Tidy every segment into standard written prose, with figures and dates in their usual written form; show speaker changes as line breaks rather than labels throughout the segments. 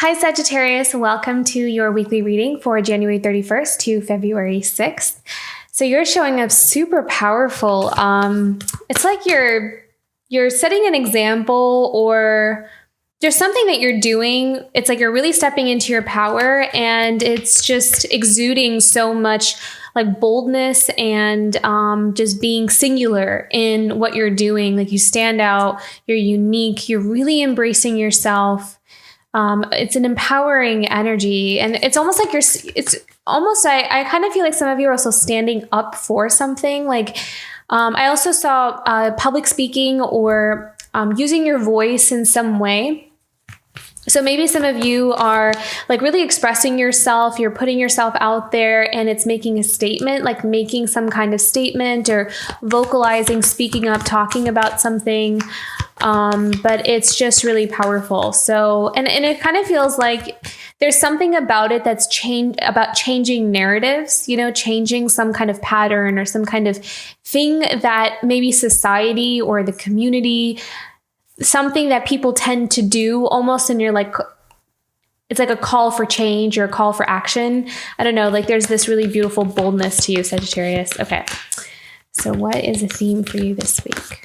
Hi, Sagittarius. Welcome to your weekly reading for January 31st to February 6th. So you're showing up super powerful. It's like you're setting an example, or there's something that you're doing. It's like you're really stepping into your power, and it's just exuding so much like boldness and just being singular in what you're doing. Like you stand out, you're unique, you're really embracing yourself. It's an empowering energy, and it's almost like I kind of feel like some of you are also standing up for something. Like, I also saw public speaking or using your voice in some way. So maybe some of you are like really expressing yourself, you're putting yourself out there, and it's making a statement, like making some kind of statement or vocalizing, speaking up, talking about something. But it's just really powerful. So, and it kind of feels like there's something about it that's changing narratives, changing some kind of pattern or some kind of thing that maybe society or the community, something that people tend to do almost, and you're like, it's like a call for change or a call for action. I don't know, like there's this really beautiful boldness to you, Sagittarius. Okay. So what is the theme for you this week?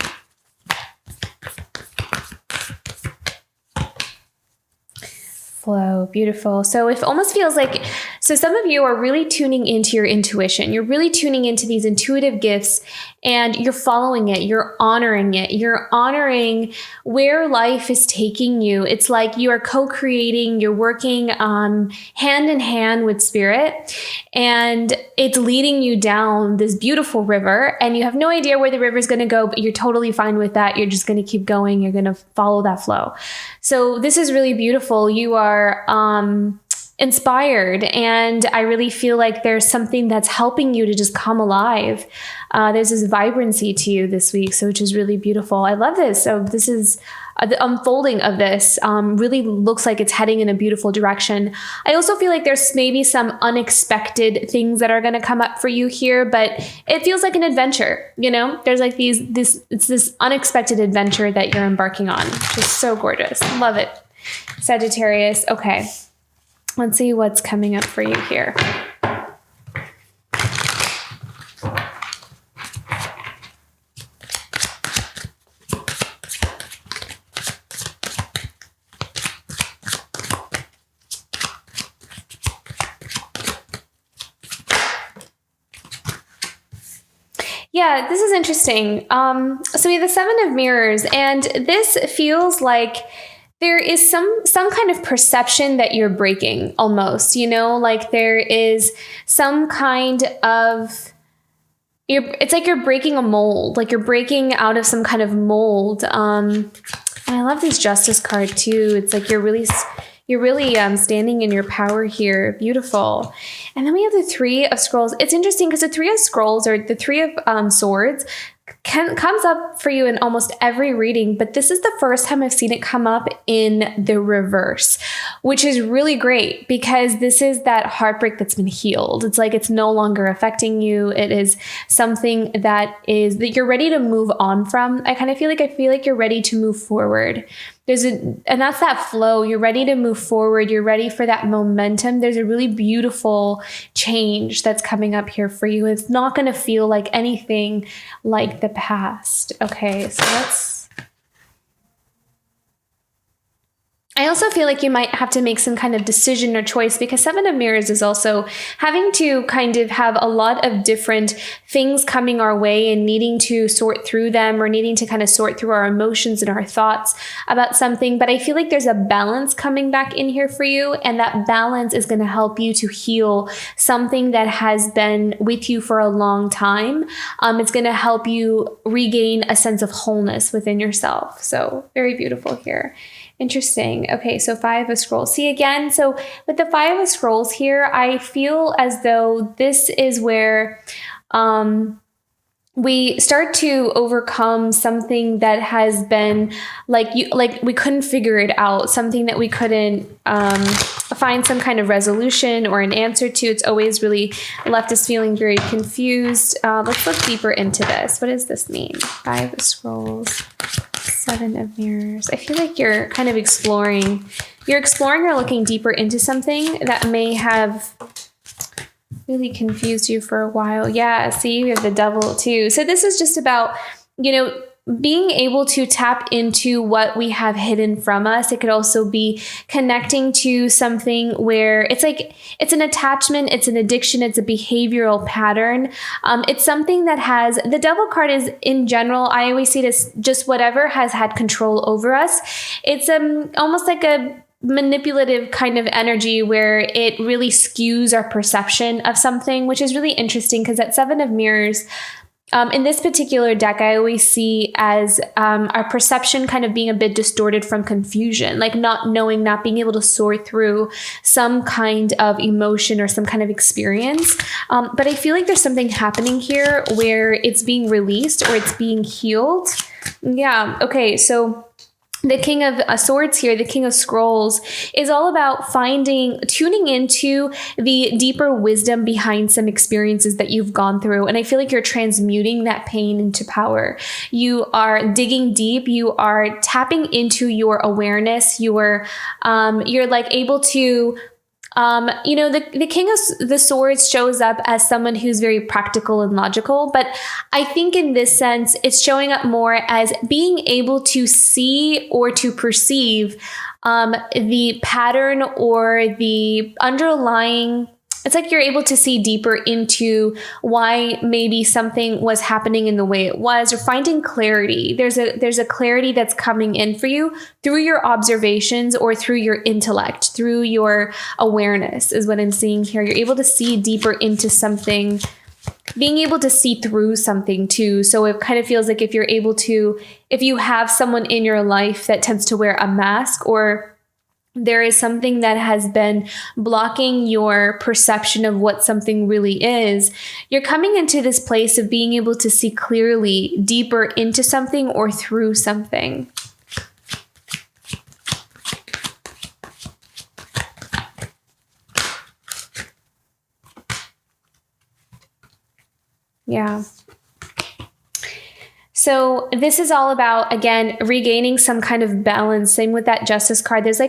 Flow. Beautiful. So it almost feels like, so some of you are really tuning into your intuition. You're really tuning into these intuitive gifts, and you're following it. You're honoring it. You're honoring where life is taking you. It's like you are co-creating, you're working hand in hand with spirit, and it's leading you down this beautiful river, and you have no idea where the river is going to go, but you're totally fine with that. You're just going to keep going. You're going to follow that flow. So this is really beautiful. You are inspired, and I really feel like there's something that's helping you to just come alive. There's this vibrancy to you this week, so which is really beautiful. I love this. So this is the unfolding of this really looks like it's heading in a beautiful direction. I also feel like there's maybe some unexpected things that are going to come up for you here, but it feels like an adventure. There's like it's this unexpected adventure that you're embarking on. Just so gorgeous. Love it, Sagittarius. Okay. Let's see what's coming up for you here. Yeah, this is interesting. So we have the Seven of Mirrors, and this feels like there is some kind of perception that you're breaking almost, like there is some kind of, it's like you're breaking a mold, like you're breaking out of some kind of mold. And I love this Justice card too. It's like you're really standing in your power here. Beautiful. And then we have the Three of Scrolls. It's interesting because the Three of Scrolls, or the Three of Swords, comes up for you in almost every reading, but this is the first time I've seen it come up in the reverse, which is really great because this is that heartbreak that's been healed. It's like it's no longer affecting you. It is something that you're ready to move on from. I feel like you're ready to move forward. And that's that flow. You're ready to move forward. You're ready for that momentum. There's a really beautiful change that's coming up here for you. It's not going to feel like anything like the past. Okay, so I also feel like you might have to make some kind of decision or choice, because Seven of Mirrors is also having to kind of have a lot of different things coming our way and needing to sort through them, or needing to kind of sort through our emotions and our thoughts about something. But I feel like there's a balance coming back in here for you, and that balance is going to help you to heal something that has been with you for a long time. It's going to help you regain a sense of wholeness within yourself. So very beautiful here. Interesting. Okay, so Five of Scrolls. See again, so with the Five of Scrolls here, I feel as though this is where we start to overcome something that has been like we couldn't figure it out, something that we couldn't find some kind of resolution or an answer to. It's always really left us feeling very confused. Let's look deeper into this. What does this mean? Five of Scrolls. Seven of Mirrors. I feel like you're kind of exploring. You're exploring or looking deeper into something that may have really confused you for a while. Yeah, see, we have the Devil too. So this is just about, being able to tap into what we have hidden from us. It could also be connecting to something where it's like, it's an attachment, it's an addiction, it's a behavioral pattern. It's something that has, the Devil card is in general, I always see it as just whatever has had control over us. It's almost like a manipulative kind of energy where it really skews our perception of something, which is really interesting because that Seven of Mirrors, in this particular deck, I always see as our perception kind of being a bit distorted from confusion, like not knowing, not being able to sort through some kind of emotion or some kind of experience. But I feel like there's something happening here where it's being released or it's being healed. Yeah. Okay. So the King of Swords here, the King of Scrolls, is all about tuning into the deeper wisdom behind some experiences that you've gone through. And I feel like you're transmuting that pain into power. You are digging deep. You are tapping into your awareness. You're like able to the King of the Swords shows up as someone who's very practical and logical, but I think in this sense, it's showing up more as being able to see or to perceive the pattern or the underlying. It's like you're able to see deeper into why maybe something was happening in the way it was, or finding clarity. There's a clarity that's coming in for you through your observations or through your intellect, through your awareness is what I'm seeing here. You're able to see deeper into something, being able to see through something too. So it kind of feels like if you have someone in your life that tends to wear a mask, or there is something that has been blocking your perception of what something really is, you're coming into this place of being able to see clearly deeper into something or through something. Yeah. So this is all about, again, regaining some kind of balance. Same with that Justice card. There's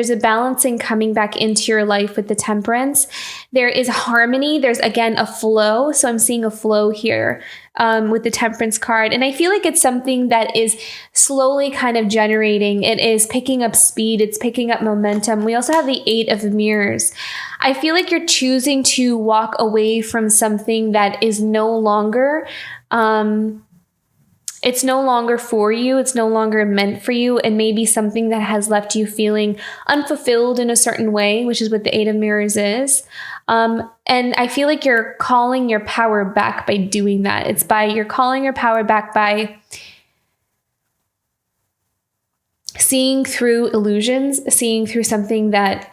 a balancing coming back into your life with the Temperance. There is harmony. There's, again, a flow. So I'm seeing a flow here with the Temperance card. And I feel like it's something that is slowly kind of generating. It is picking up speed. It's picking up momentum. We also have the Eight of Mirrors. I feel like you're choosing to walk away from something that is no longer it's no longer for you. It's no longer meant for you. And maybe something that has left you feeling unfulfilled in a certain way, which is what the Eight of Mirrors is. And I feel like you're calling your power back by doing that. You're calling your power back by seeing through illusions, seeing through something that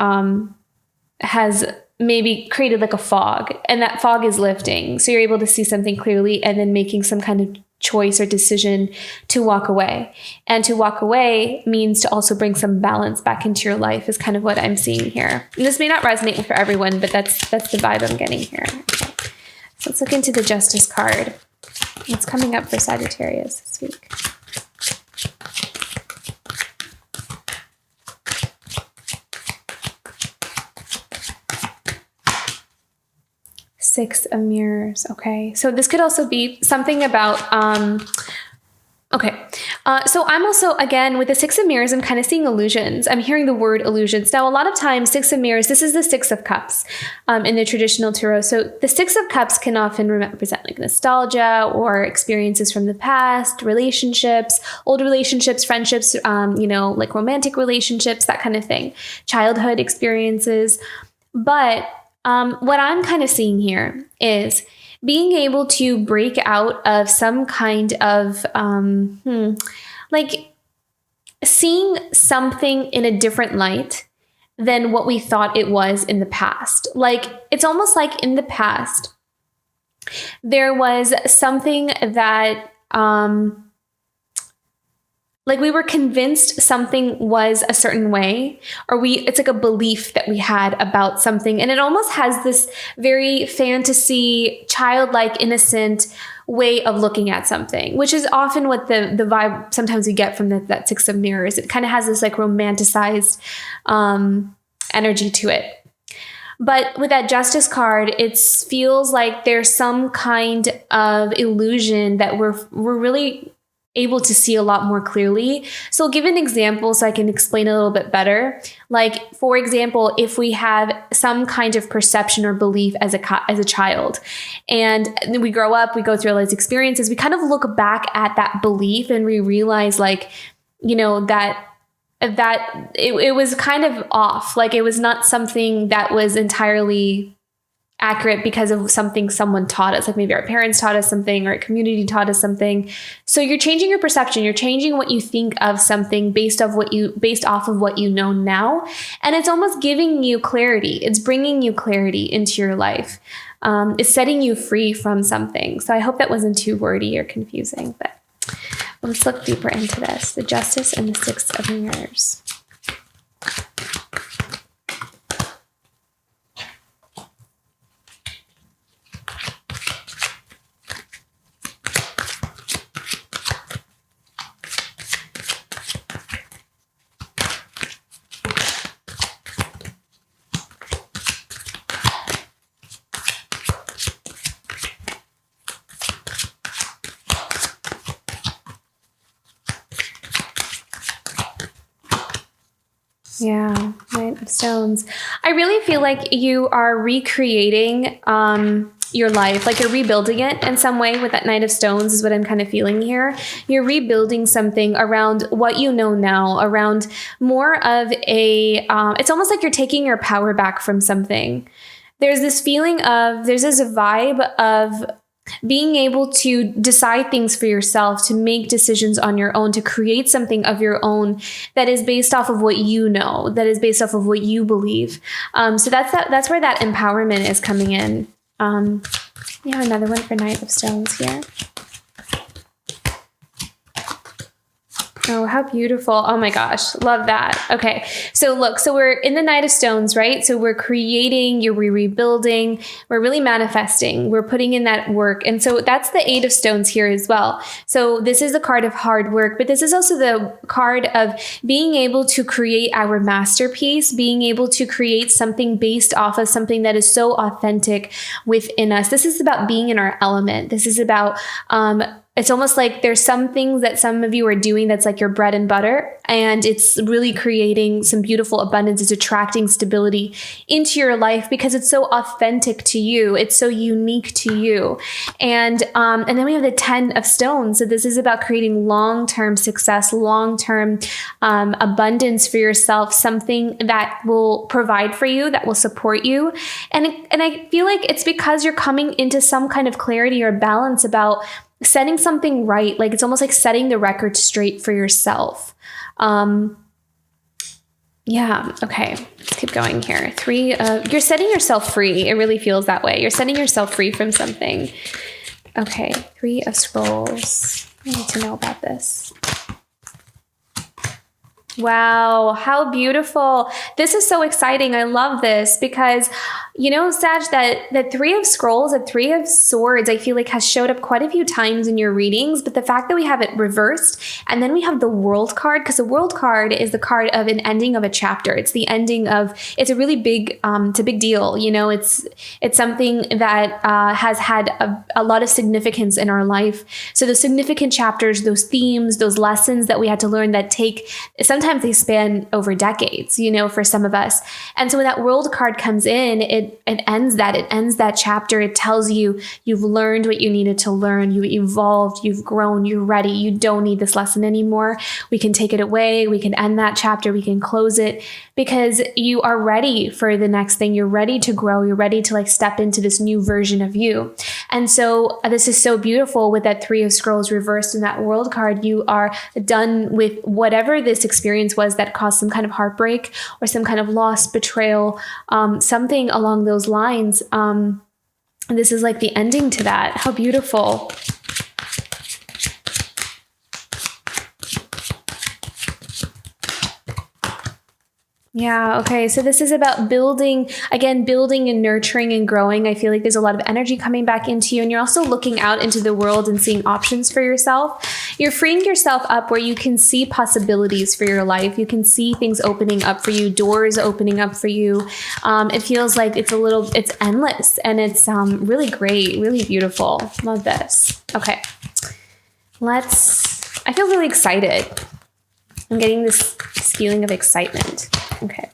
has maybe created like a fog, and that fog is lifting. So you're able to see something clearly and then making some kind of choice or decision to walk away. And to walk away means to also bring some balance back into your life is kind of what I'm seeing here. And this may not resonate for everyone, but that's the vibe I'm getting here. Okay. So let's look into the Justice card. What's coming up for Sagittarius this week? Six of Mirrors. Okay. So this could also be something about, so I'm also, again, with the Six of Mirrors, I'm kind of seeing illusions. I'm hearing the word illusions. Now, a lot of times, Six of Mirrors, this is the Six of Cups in the traditional tarot. So the Six of Cups can often represent like nostalgia or experiences from the past, relationships, old relationships, friendships, like romantic relationships, that kind of thing, childhood experiences. But what I'm kind of seeing here is being able to break out of some kind of, like seeing something in a different light than what we thought it was in the past. Like, it's almost like in the past, there was something that, like we were convinced something was a certain way, or it's like a belief that we had about something. And it almost has this very fantasy, childlike, innocent way of looking at something, which is often what the vibe sometimes we get from that Six of Mirrors. It kind of has this like romanticized energy to it. But with that Justice card, it feels like there's some kind of illusion that we're really able to see a lot more clearly. So I'll give an example so I can explain a little bit better. Like, for example, if we have some kind of perception or belief as a child, and then we grow up, we go through all these experiences, we kind of look back at that belief and we realize, like, you know, that it was kind of off. Like, it was not something that was entirely accurate because of something someone taught us, like maybe our parents taught us something or a community taught us something. So you're changing your perception, you're changing what you think of something based off of what you know now. And it's almost giving you clarity. It's bringing you clarity into your life. It's setting you free from something. So I hope that wasn't too wordy or confusing, but let's look deeper into this. The Justice and the Six of Mirrors. Yeah, Knight of Stones. I really feel like you are recreating your life, like you're rebuilding it in some way with that Knight of Stones is what I'm kind of feeling here. You're rebuilding something around what you know now, around more of it's almost like you're taking your power back from something. There's this vibe of being able to decide things for yourself, to make decisions on your own, to create something of your own that is based off of what you know, that is based off of what you believe. So that's where that empowerment is coming in. We have another one for Knight of Stones here. Oh, how beautiful. Oh my gosh. Love that. Okay. So look, so we're in the Knight of Stones, right? So we're creating, we're rebuilding, we're really manifesting, we're putting in that work. And so that's the Eight of Stones here as well. So this is a card of hard work, but this is also the card of being able to create our masterpiece, being able to create something based off of something that is so authentic within us. This is about being in our element. This is about, it's almost like there's some things that some of you are doing that's like your bread and butter, and it's really creating some beautiful abundance. It's attracting stability into your life because it's so authentic to you. It's so unique to you. And then we have the 10 of Stones. So this is about creating long-term success, long-term abundance for yourself, something that will provide for you, that will support you. And I feel like it's because you're coming into some kind of clarity or balance about setting something right. Like it's almost like setting the record straight for yourself. Yeah. Okay. Let's keep going here. You're setting yourself free. It really feels that way. You're setting yourself free from something. Okay. 3 of Scrolls. I need to know about this. Wow, how beautiful. This is so exciting. I love this because, you know, Sag, that 3 of Scrolls, that 3 of Swords, I feel like has showed up quite a few times in your readings, but the fact that we have it reversed and then we have the World card, because the World card is the card of an ending of a chapter. It's the ending of, it's a really big, it's a big deal. You know, it's something that has had a lot of significance in our life. So the significant chapters, those themes, those lessons that we had to learn that sometimes they span over decades, you know, for some of us. And so when that World card comes in, it ends that chapter. It tells you you've learned what you needed to learn. You evolved, you've grown, you're ready. You don't need this lesson anymore. We can take it away. We can end that chapter. We can close it because you are ready for the next thing. You're ready to grow. You're ready to like step into this new version of you. And so this is so beautiful with that 3 of Scrolls reversed in that World card. You are done with whatever this experience was that caused some kind of heartbreak or some kind of loss, betrayal, something along those lines. This is like the ending to that. How beautiful. Yeah. Okay. So this is about building and nurturing and growing. I feel like there's a lot of energy coming back into you, and you're also looking out into the world and seeing options for yourself. You're freeing yourself up where you can see possibilities for your life. You can see things opening up for you, doors opening up for you. It feels like it's endless, and it's really great, really beautiful. Love this. Okay. I feel really excited. I'm getting this feeling of excitement. Okay.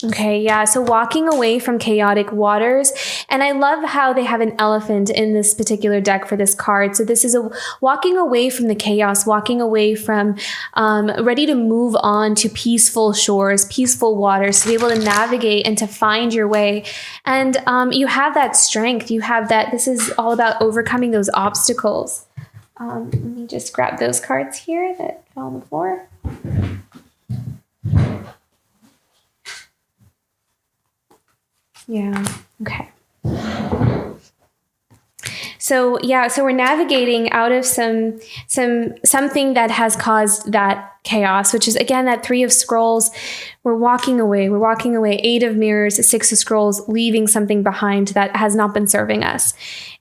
Okay, yeah. So walking away from chaotic waters. And I love how they have an elephant in this particular deck for this card. So this is a walking away from the chaos, walking away from ready to move on to peaceful shores, peaceful waters, to be able to navigate and to find your way. And you have that strength. You have that. This is all about overcoming those obstacles. Let me just grab those cards here that fell on the floor. Yeah. Okay. So we're navigating out of something that has caused that chaos, which is again that 3 of Scrolls. We're walking away. 8 of Mirrors, 6 of Scrolls, leaving something behind that has not been serving us,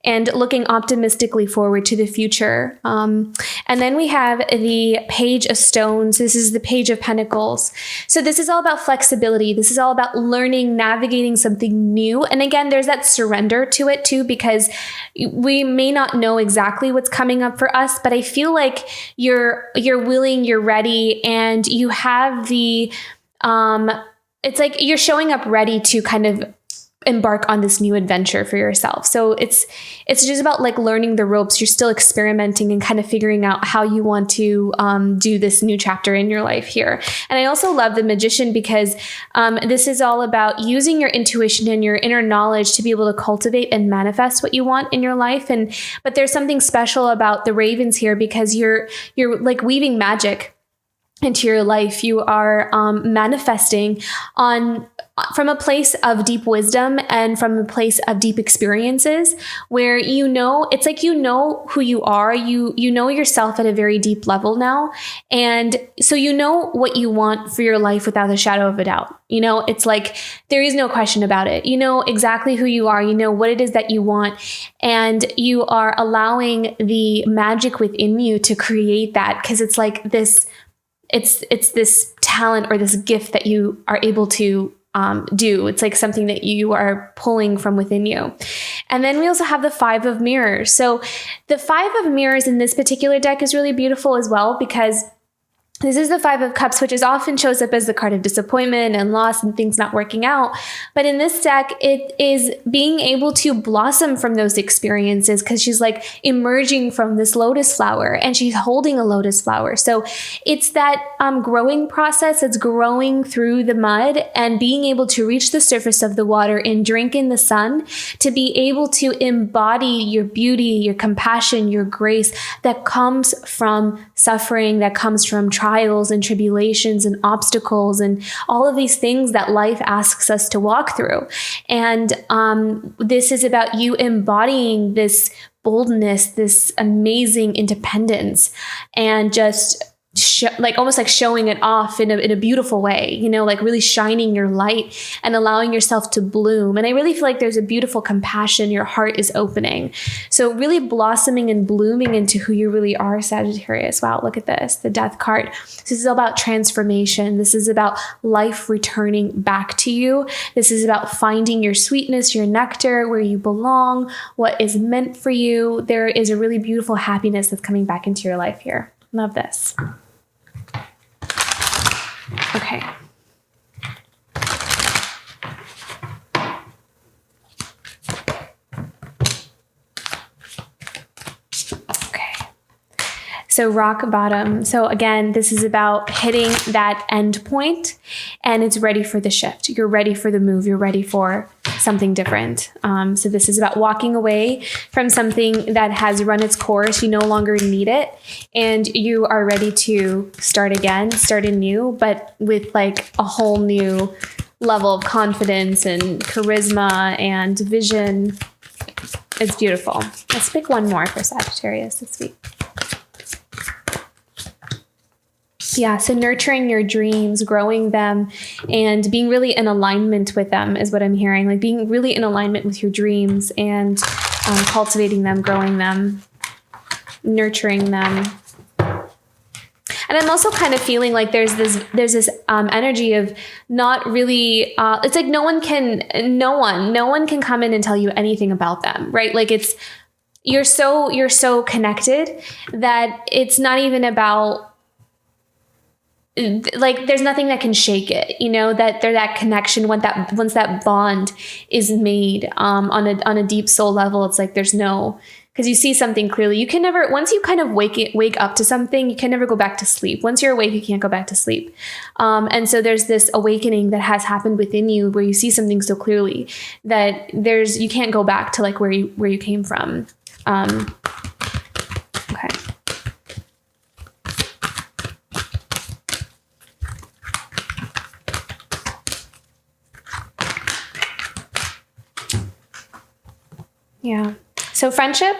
and looking optimistically forward to the future. And then we have the Page of Stones. This is the Page of Pentacles. So this is all about flexibility. This is all about learning, navigating something new. And again, there's that surrender to it too, because we may not know exactly what's coming up for us, but I feel like you're willing, you're ready, and you have the it's like you're showing up ready to kind of embark on this new adventure for yourself. So it's just about like learning the ropes. You're still experimenting and kind of figuring out how you want to do this new chapter in your life here. And I also love the Magician, because this is all about using your intuition and your inner knowledge to be able to cultivate and manifest what you want in your life. But there's something special about the Ravens here, because you're like weaving magic into your life. You are manifesting from a place of deep wisdom and from a place of deep experiences, where it's like who you are. You know yourself at a very deep level now, and so you know what you want for your life without a shadow of a doubt. It's like there is no question about it. You know exactly who you are. You know what it is that you want, and you are allowing the magic within you to create that, because it's like this. It's this talent or this gift that you are able to do. It's like something that you are pulling from within you. And then we also have the 5 of Mirrors. So the 5 of Mirrors in this particular deck is really beautiful as well, because this is the 5 of Cups, which often shows up as the card of disappointment and loss and things not working out. But in this deck, it is being able to blossom from those experiences, because she's like emerging from this lotus flower, and she's holding a lotus flower. So it's that growing process. It's growing through the mud and being able to reach the surface of the water and drink in the sun, to be able to embody your beauty, your compassion, your grace that comes from suffering, that comes from trials and tribulations and obstacles and all of these things that life asks us to walk through. And this is about you embodying this boldness, this amazing independence, and just almost like showing it off in a beautiful way, like really shining your light and allowing yourself to bloom. And I really feel like there's a beautiful compassion. Your heart is opening. So really blossoming and blooming into who you really are, Sagittarius. Wow, look at this, the Death card. This is all about transformation. This is about life returning back to you. This is about finding your sweetness, your nectar, where you belong, what is meant for you. There is a really beautiful happiness that's coming back into your life here. Love this. Okay. So rock bottom. So again, this is about hitting that end point, and it's ready for the shift. You're ready for the move. You're ready for something different. So this is about walking away from something that has run its course. You no longer need it, and you are ready to start again, start anew, but with like a whole new level of confidence and charisma and vision. It's beautiful. Let's pick one more for Sagittarius this week. Yeah, so nurturing your dreams, growing them, and being really in alignment with them is what I'm hearing. Like being really in alignment with your dreams and cultivating them, growing them, nurturing them. And I'm also kind of feeling like there's this energy of not really. It's like no one can come in and tell you anything about them, right? Like you're so connected that it's not even about. Like there's nothing that can shake it, that connection once that bond is made on a deep soul level. It's like there's no, because you see something clearly. You can never, once you kind of wake up to something, you can never go back to sleep. Once you're awake, you can't go back to sleep. And so there's this awakening that has happened within you where you see something so clearly that you can't go back to like where you came from. Okay. Yeah. So friendship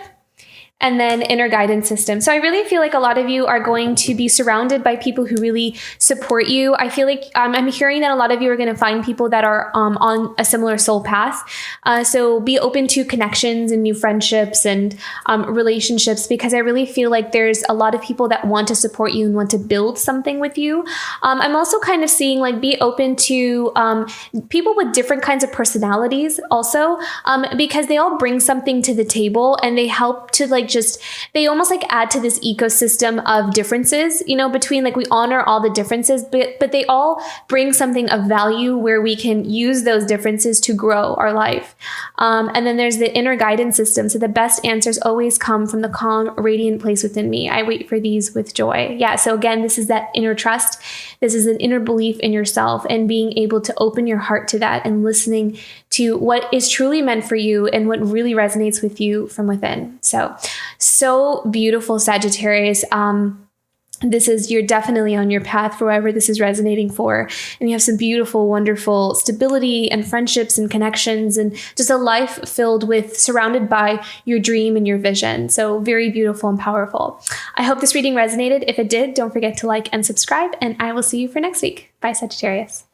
and then inner guidance system. So I really feel like a lot of you are going to be surrounded by people who really support you. I feel like I'm hearing that a lot of you are going to find people that are on a similar soul path. So be open to connections and new friendships and relationships, because I really feel like there's a lot of people that want to support you and want to build something with you. I'm also kind of seeing like be open to people with different kinds of personalities also, because they all bring something to the table and they help to they almost like add to this ecosystem of differences, between like we honor all the differences, but they all bring something of value where we can use those differences to grow our life. And then there's the inner guidance system. So the best answers always come from the calm, radiant place within me. I wait for these with joy. Yeah. So again, this is that inner trust. This is an inner belief in yourself and being able to open your heart to that and listening to what is truly meant for you and what really resonates with you from within. So beautiful, Sagittarius. You're definitely on your path for whoever this is resonating for. And you have some beautiful, wonderful stability and friendships and connections and just a life surrounded by your dream and your vision. So very beautiful and powerful. I hope this reading resonated. If it did, don't forget to like and subscribe, and I will see you for next week. Bye, Sagittarius.